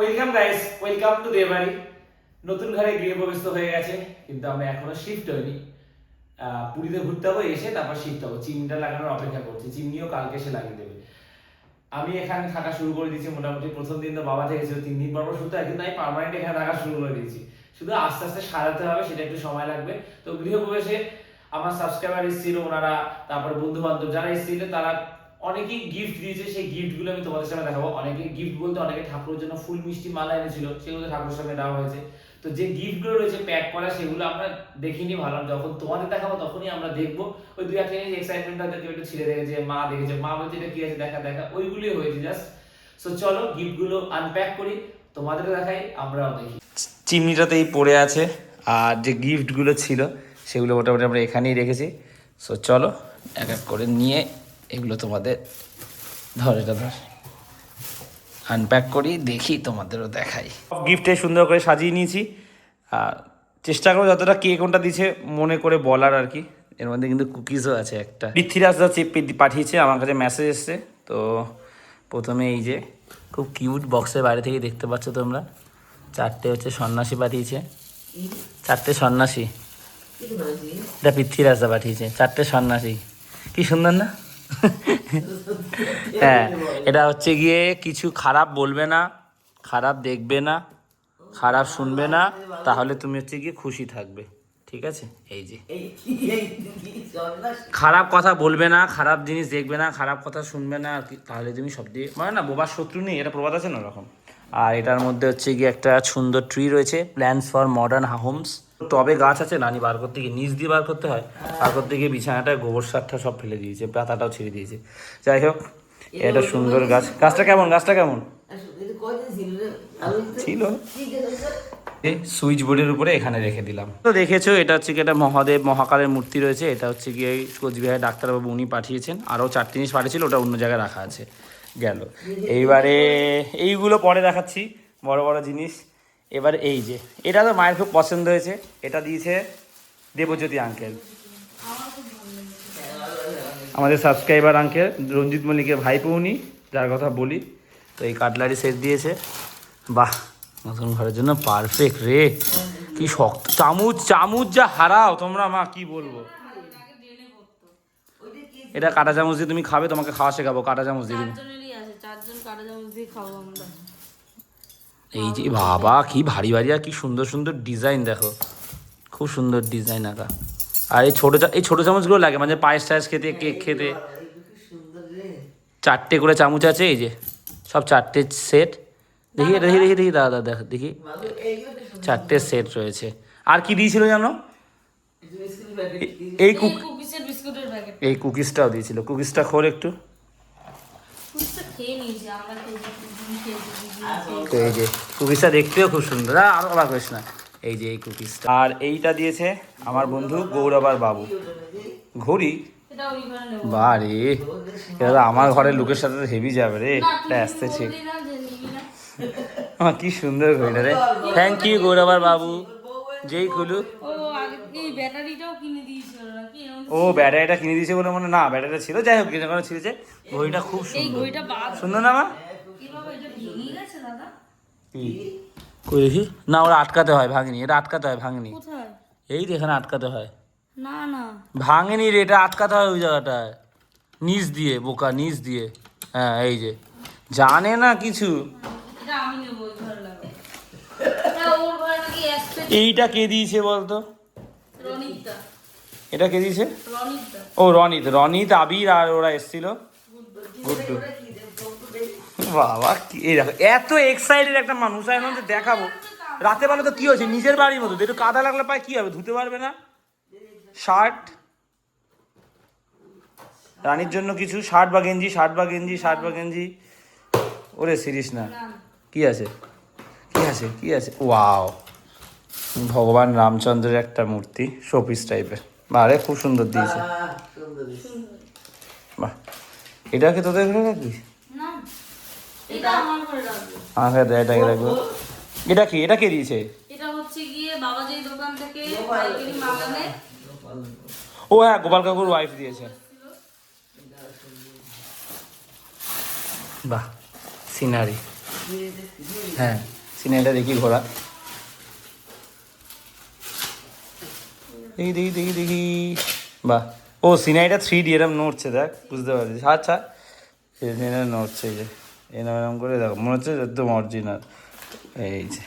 Welcome guys, welcome to দেবাড়ি। নতুন ঘরে গৃহপ্রবেশ তো হয়ে গেছে, কিন্তু আমরা এখনো শিফট হইনি। পুরীতে ঘুরতে হবে, এসে তারপর শিফট হবো। চিমনিটা লাগানোর অপেক্ষা করছি, চিমনিও কালকে এসে লাগিয়ে দেবে। আমি এখানে থাকা শুরু করে দিয়েছি মোটামুটি। প্রথম দিন তো বাবা থেকেছিল, 3 দিন পর শুধু হয়, কিন্তু আমি পার্মানেন্ট এখানে থাকা শুরু করে দিয়েছি। শুধু আস্তে আস্তে সারাতে হবে, সেটা একটু সময় লাগবে। তো গৃহপ্রবেশে আমার সাবস্ক্রাইবার এসেছিল, ওনারা, তারপর বন্ধু বান্ধব যারা এসেছিল, তারা অনেকেই গিফট দিয়েছে। সেই গিফটগুলো আমি তোমাদের সামনে দেখাবো। অনেকে গিফট বলতে অনেকে ঠাকুরের জন্য ফুল মিষ্টি মালা এনেছিল, সেগুলো ঠাকুরের সামনে দেওয়া হয়েছে। তো যে গিফটগুলো রয়েছে প্যাক করা, সেগুলো আমরা দেখিনি। ভালো, যখন তোমাদের দেখাবো তখনই আমরা দেখবো। ওই 2-1 জিনিস এক্সাইটমেন্ট হয়তো কেউ একটু ছিঁড়ে দেখেছে, মা দেখেছে, মা বলছে এটা কি আছে, দেখা দেখা, ওইগুলোই হয়েছে জাস্ট। সো চলো গিফটগুলো আনপ্যাক করি, তোমাদেরকে দেখাই, আমরাও দেখি। চিমনিটাতেই পড়ে আছে, আর যে গিফটগুলো ছিল সেগুলো মোটামুটি আমরা এখানেই রেখেছি। সো চলো এক এক করে নিয়ে এগুলো তোমাদের এটা ধর আনপ্যাক করি, দেখি, তোমাদেরও দেখাই। গিফটে সুন্দর করে সাজিয়ে নিয়েছি। আর চেষ্টা করো যতটা কে কোনটা দিচ্ছে মনে করে বলার আর কি। এর মধ্যে কিন্তু কুকিজও আছে একটা। পৃথ্বীরাজ দা চিপ পাঠিয়েছে, আমার কাছে মেসেজ এসছে। তো প্রথমে এই যে খুব কিউট বক্সের বাইরে থেকে দেখতে পাচ্ছ তোমরা, 4টে হচ্ছে সন্ন্যাসী পাঠিয়েছে। 4টে সন্ন্যাসী, এটা পৃথ্বীরাজ দা পাঠিয়েছে। 4টে সন্ন্যাসী, কি সুন্দর না? হ্যাঁ, এটা হচ্ছে গিয়ে কিছু খারাপ বলবে না, খারাপ দেখবে না, খারাপ শুনবে না, তাহলে তুমি হচ্ছে গিয়ে খুশি থাকবে, ঠিক আছে? এই যে খারাপ কথা বলবে না, খারাপ জিনিস দেখবে না, খারাপ কথা শুনবে না আর কি, তাহলে তুমি সব দিয়ে মানে না, বোবার শত্রু নেই, এটা প্রবাদ আছে না ওরকম। আর এটার মধ্যে হচ্ছে গিয়ে একটা সুন্দর ট্রি রয়েছে, প্ল্যান্স ফর মডার্ন হোমস। টবে গাছ আছে, নানি বার করতে গিয়ে নিচ দিয়ে বার করতে হয়, বার করতে গিয়ে বিছানাটায় গোবর সারটা সব ফেলে দিয়েছে, পাতাটাও ছিঁড়ে দিয়েছে। যাই হোক, এটা সুন্দর গাছ। গাছটা কেমন? গাছটা কেমন ছিল? এই সুইচ বোর্ডের উপরে এখানে রেখে দিলাম। তো দেখেছো, এটা হচ্ছে কি একটা মহাদেব মহাকালের মূর্তি রয়েছে। এটা হচ্ছে গিয়ে কোচবিহারের ডাক্তারবাবু উনি পাঠিয়েছেন। আরও 4 জিনিস পাঠিয়েছিল, ওটা অন্য জায়গায় রাখা আছে। গেল এইবারে এইগুলো পরে দেখাচ্ছি, বড় বড় জিনিস। এবার এই যে এটা তো মায়ের খুব পছন্দ হয়েছে, এটা দিয়েছে দেবজ্যোতি আঙ্কেল, আমাদের সাবস্ক্রাইবার আঙ্কেল, রঞ্জিত মল্লিকের ভাইপো উনি, যার কথা বলি। তো এই কাটলারি সেট দিয়েছে। বাহ, নতুন ঘরের জন্য পারফেক্ট রে। কি শক্ত চামচ, চামচ যা হারাও তোমরা, মা কি বলবো। এটা কাঁটা চামচ দিয়ে তুমি খাবে, তোমাকে খাওয়া শেখাবো কাঁটা চামচ দিয়ে তুমি। এই যে বাবা, কি ভারী ভারী আর কি সুন্দর সুন্দর ডিজাইন, দেখো খুব সুন্দর ডিজাইন আঁকা। আর এই ছোট চামচগুলো লাগে মানে পায়েস টায়েস খেতে, কেক খেতে। 4টে করে চামচ আছে, এই যে সব 4টে সেট। দেখি এটা, দেখি দেখি দেখি দাদা দেখ দেখি, 4টে সেট রয়েছে। আর কি দিয়েছিল জানো? এই কুকিজটাও দিয়েছিল। কুকিজটা খোল একটু। তো এই যে কুকিজটা দেখতেও খুব সুন্দর, আরো অবাক হইস না। এই যে এই কুকিজটা। আর এইটা দিয়েছে আমার বন্ধু গৌরবার বাবু, ঘড়ি। বারে, এটা আমার ঘরের লোকের সাথে হেভি যাবে রে, এটা আসতে ঠিক। কি সুন্দর ঘড়িটা রে, থ্যাংক ইউ গৌরবার বাবু। যেই খুলু, ও ব্যাটারিটা কিনে দিয়েছে বলে মনে না, ব্যাটারিটা ছিল। যাই হোক, যখন ছিঁড়েছে, ঘড়িটা খুব সুন্দর, সুন্দর না মা? কই দেখি না, ওরা আটকাতে হয়, ভাঙেনি। এটা আটকাতে হয়, ভাঙেনি। এই যে এখানে আটকাতে হয়, না না ভাঙেনি রে, এটা আটকাতে হয় ওই জায়গাটায়, নিচ দিয়ে, বোকা, নিচ দিয়ে। হ্যাঁ, এই যে জানে না কিছু। এইটা কে দিয়েছে বলতো? এটা কে দিয়েছে? ও রনিত, রনিত, আবির আর ওরা এসেছিল, গুড্ডু। বাবা, এই দেখো এত এক্সাইটেড একটা মানুষ, এখন তো দেখাবো। রাতে বেলা তো কি হয়েছে, নিজের বাড়ির মতো, একটু কাদা লাগলে পায় কি হবে, ধুতে পারবে না। শার্ট, রানীর জন্য কিছু শার্ট বা গেঞ্জি, শার্ট বা গেঞ্জি, শার্ট বা গেঞ্জি। ওরে সিরিস না, কি আছে, কি আছে, কি আছে? ওয়াও, ভগবান রামচন্দ্রের একটা মূর্তি, শোপিস টাইপের। বারে খুব সুন্দর দিয়েছে। বাহ, এটাকে তোদের ঘরে রাখবি? আমাকে দে, এটাকে রাখবো। এটা কি, এটা কে দিয়েছে? এটা হচ্ছে গিয়ে বাবা যেই দোকান থেকে পাইকারি মাল আনে। ও হ্যাঁ, গোপাল কাকুর ওয়াইফ দিয়েছে। বাহ, সিনারি। হ্যাঁ, সিনাইটা দেখি ঘোরা, দেখি দেখি দেখি দেখি, বাহ, ও সিনাইটা 3D এরম নড়ছে, দেখ বুঝতে পারছিস? আচ্ছা নড়ছে, এই যে এরম করে দেখো, মনে হচ্ছে একদম অরিজিনাল। এই যে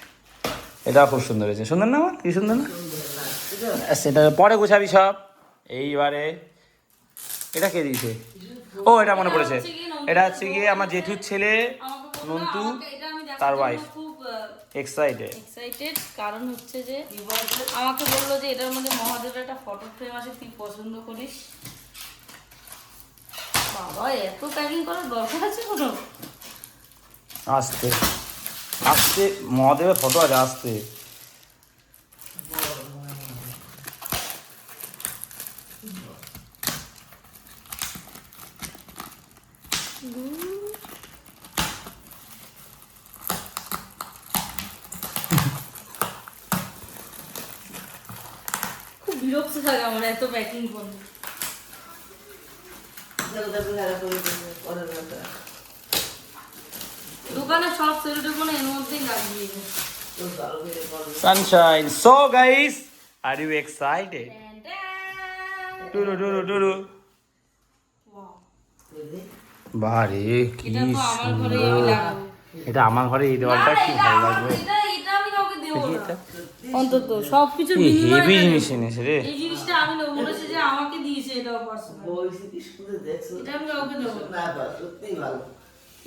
এটা খুব সুন্দর হয়েছে, সুন্দর না? আমার কি সুন্দর না? সেটা পরে গোছাবি সব। এইবারে এটা কে দিয়েছে? ও এটা মনে পড়েছে, এটা হচ্ছে গিয়ে আমার জেঠুর ছেলে নন্তু, তার ওয়াইফ। এক্সাইটেড কারণ হচ্ছে যে আমাকে বললো যে এটার মধ্যে মহাদেবের একটা ফটো ফ্রেম আছে, তুই পছন্দ করিস। বাবা এত প্যাকিং করার দরকার আছে কোনো? আসতে আসতে মহাদেবের ফটো আছে, আসতে। খুব বিরক্ত থাকে আমার এত প্যাকিং করে। দোকানে সব সেলুটে কোনো এর মধ্যেই লাগিয়ে দেয়। Sunshine. So guys, are you excited? টুরু টুরু টুরু। বারে কি এটা তো আমার ঘরে আমি সুন্দর! লাগাবো। এটা আমার ঘরে এই দেওয়ালটা কি ভালো লাগবে। এটা আমি কাউকে দেবো দেখি না। এটা। অন্তত সবকিছুর কি বিনিময়ে হেভি এটা জিনিস দেবো। এনেছে রে। এই জিনিসটা আমি নেবো, মনে হচ্ছে যে আমাকে দিয়েছে এটা পার্সোনাল। এটা আমি কাউকে দেবো না।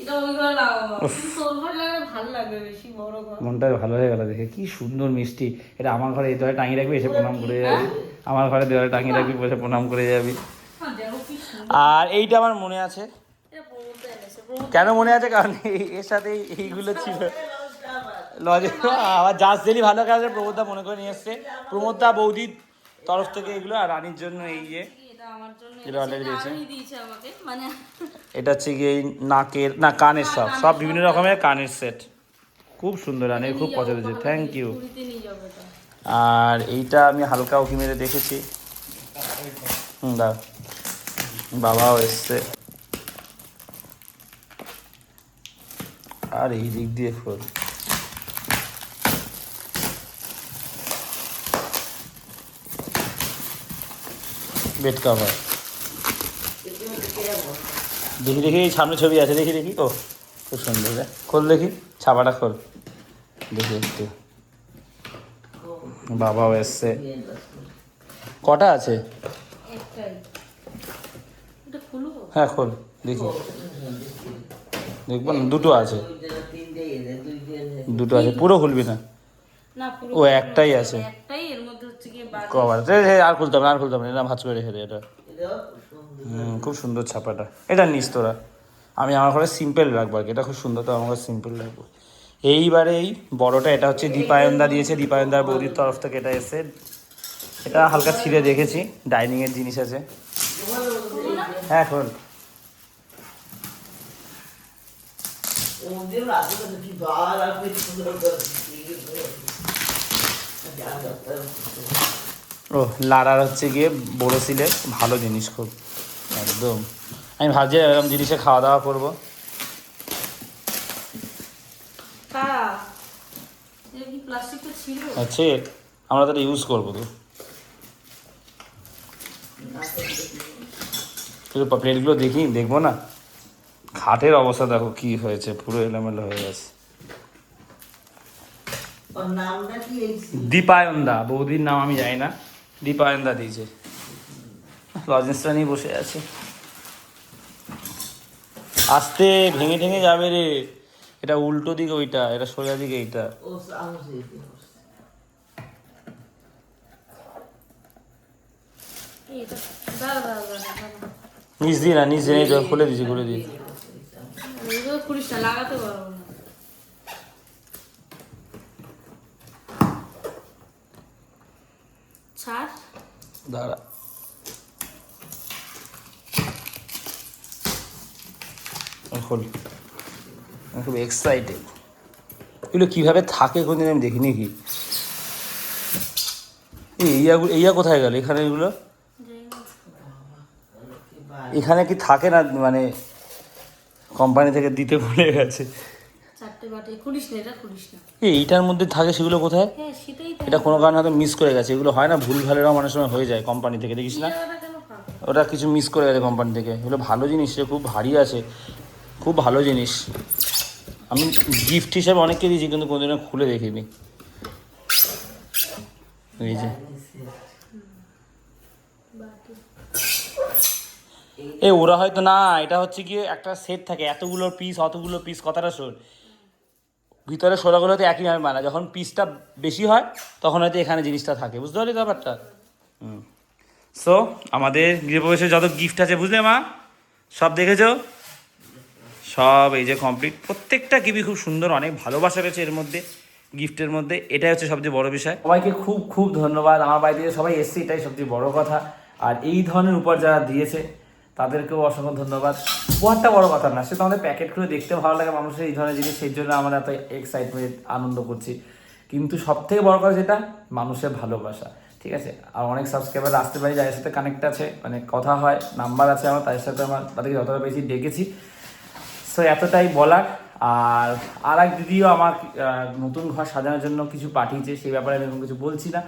এটা ওই ঘরে লাগাবো। কিন্তু তোর ঘরে লাগালে ভালো লাগবে, বেশি বড় ঘর। মনটা ভালো হয়ে গেল দেখে, কি সুন্দর মিষ্টি। এটা আমার ঘরে এই দেওয়ালে টাঙিয়ে রাখবি, এসে প্রণাম করে যাবি। আমার ঘরে দেওয়ালে টাঙিয়ে রাখবি, বসে প্রণাম করে যাবি। হ্যাঁ, দেখো কি সুন্দর। আর এইটা আমার মনে আছে। এটা প্রমোদটা এনেছে। প্রমোদ কেন মনে আছে? কারণ এর সাথে এইগুলো ছিল। লজে আবার জাস্ট ডেলি ভালো কাজে প্রমোদদা মনে করে নিয়ে এসছে। প্রমোদদা বৌদির তরফ থেকে এগুলো, আর রানীর জন্য এই যে এটা আমার জন্য এটা already দিয়েছে। আরোই দিয়েছে আমাকে, মানে এটা হচ্ছে গিয়ে এই নাকের না কানের, সব বিভিন্ন রকমের কানের সেট। খুব সুন্দর, রানীর খুব পছন্দ হয়েছে, থ্যাংক ইউ। পুরীতে নিয়ে যাবো এটা। আর এইটা আমি হালকা উকি মেরে দেখেছি। দা বাবাও এসছে। আর এই দিক দিয়ে ফুল, বেড কভার। দেখি দেখি এই সামনে ছবি আছে, দেখি দেখি। ও খুব সুন্দর রে, খোল দেখি, ছাপাটা খোল দেখি একটু। বাবাও এসছে। কটা আছে? একটাই। এটা খুলবো? হ্যাঁ খোল দেখি, দেখবো না? দুটো আছে, দুটো আছে, পুরো খুলবি না? না পুরো ও একটাই আছে একটাই, এর মধ্যে হচ্ছে কি বাদ। কভার। আর খুলতাম না, আর খুলতাম না, এটা ভাঁজ করে রেখে দে এটা। খুব সুন্দর ছাপাটা। এটা নিস তোরা, আমি আমার ঘরে সিম্পল রাখবো আর কি। এটা খুব সুন্দর, তো আমার ঘরে সিম্পল রাখবো। এইবারে এই বড়টা, এটা হচ্ছে দীপায়নদা দিয়েছে, দীপায়নদার বৌদির তরফ থেকে এটা এসে। এটা হালকা ছিঁড়ে দেখেছি, ডাইনিংয়ের জিনিস আছে। হ্যাঁ খোল। ও লাড়ার হচ্ছে গিয়ে বড় সিলের, ভালো জিনিস খুব, একদম। আমি ভাবছি এরকম জিনিসে খাওয়া দাওয়া করবো। কারা? এটা কি প্লাস্টিকটা ছিল? আছে, আমরা তাহলে ইউজ করবো তো। কিন্তু প্লেটগুলো দেখি, দেখবো না? খাটের অবস্থা দেখো কি হয়েছে, পুরো এলোমেলো হয়ে গেছে। দীপায়নদা, বৌদির নাম আমি জানি না, দীপায়নদা দিয়েছে। লজেন্সটা নিয়ে বসে আছে। আস্তে, ভেঙে ঠেঙে যাবে রে। এটা উল্টো দিকে ওইটা, এটা সোজা দিকে এইটা। এটা দাঁড়া দাঁড়া দাঁড়া। নিচ দিয়ে না, নিচ দিয়ে খুলে দিয়েছি, খুলে দিয়েছি। এগুলো খুলিস না, লাগাতে পারবো না। ছাড়। দাঁড়া, খোল। আমি খুব এক্সাইটেড। এগুলো কীভাবে থাকে কোনদিন আমি দেখিনি কি। এইয়া কোথায় গেল এখানে? এগুলো এখানে কি থাকে না, মানে কোম্পানি থেকে দিতে ভুলে গেছে। 4টে বাটে খুলিস না, এটা খুলিস না। এইটার মধ্যে থাকে সেগুলো কোথায়? হ্যাঁ সেটাই তো। এটা কোনো কারণে হয়তো মিস করে গেছে, এগুলো হয় না ভুল ভালেরাও অনেক সময় হয়ে যায় কোম্পানি থেকে, দেখিস না? এটা কেন ফাঁকা? ওটা কিছু মিস করে গেছে কোম্পানি থেকে। এগুলো ভালো জিনিস রে, খুব ভারী আছে, খুব ভালো জিনিস। আমি গিফট হিসাবে অনেককে দিয়েছি কিন্তু কোনোদিনও খুলে দেখিনি। এই যে ওরা হয়তো না, এটা হচ্ছে গিয়ে একটা সেট থাকে, এতগুলো পিস অতগুলো পিস, কথাটা শোন, ভিতরে ষোলোগুলোতে একই ভাবে মানা, যখন পিসটা বেশি হয় তখন হয়তো এখানে জিনিসটা থাকে, বুঝতে পারলি ব্যাপারটা? সো আমাদের গৃহপ্রবেশের যত গিফট আছে বুঝলে মা, সব দেখেছো? সব এই যে কমপ্লিট, প্রত্যেকটা গিফটই খুব সুন্দর, অনেক ভালোবাসা রয়েছে এর মধ্যে, গিফটের মধ্যে। এটাই হচ্ছে সবচেয়ে বড় বিষয়। সবাইকে খুব খুব ধন্যবাদ, আমার বাড়ি থেকে সবাই এসছে, এটাই সবচেয়ে বড় কথা। আর এই ধরনের উপহার যারা দিয়েছে তাদেরকেও অসংখ্য ধন্যবাদ। উপহারটা বড় কথা না, সে তো আমাদের প্যাকেট করে দেখতে ভালো লাগে মানুষের এই ধরনের জিনিস, সেই জন্য আমরা এত এক্সাইটমেন্ট আনন্দ করছি। কিন্তু সব থেকে বড় কথা যেটা, মানুষের ভালোবাসা, ঠিক আছে? আর অনেক সাবস্ক্রাইবার আসতে পারি যাদের সাথে কানেক্ট আছে, মানে কথা হয়, নাম্বার আছে আমার, তাদের সাথে আমার তাদেরকে যতটা বেশি ডেকেছি। সো এতটাই বলার। আর এক দিদিও আমার নতুন ঘর সাজানোর জন্য কিছু পাঠিয়েছে, সেই ব্যাপারে আমি কিছু বলছি না।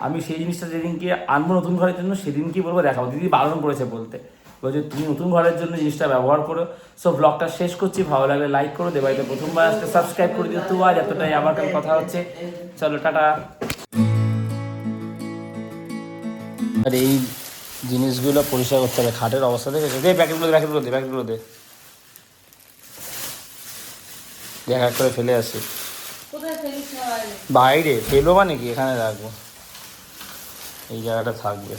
আমি সেই জিনিসটা যেদিনকে আনবো নতুন ঘরের জন্য সেদিনকে বলবো দেখাবো। দিদি বারণ করেছে বলতে, বলছে তুমি নতুন ঘরের জন্য জিনিসটা ব্যবহার করো। সো ব্লগটা শেষ করছি, ভালো লাগলে লাইক করো, দেবাইতে প্রথমবার আসতে সাবস্ক্রাইব করে দিও। তো আজ এতটাই, আবার কাল কথা হচ্ছে, চলো টাটা। আর এই জিনিসগুলো পরিষ্কার করতে হবে, খাটের অবস্থা দেখেছো? দে প্যাকেটগুলো দে দেখা করে ফেলে আসি। কোথায় ফেলিস না? বাইরে ফেলবো মানে কি, এখানে রাখবো, এই জায়গাটা থাকবে।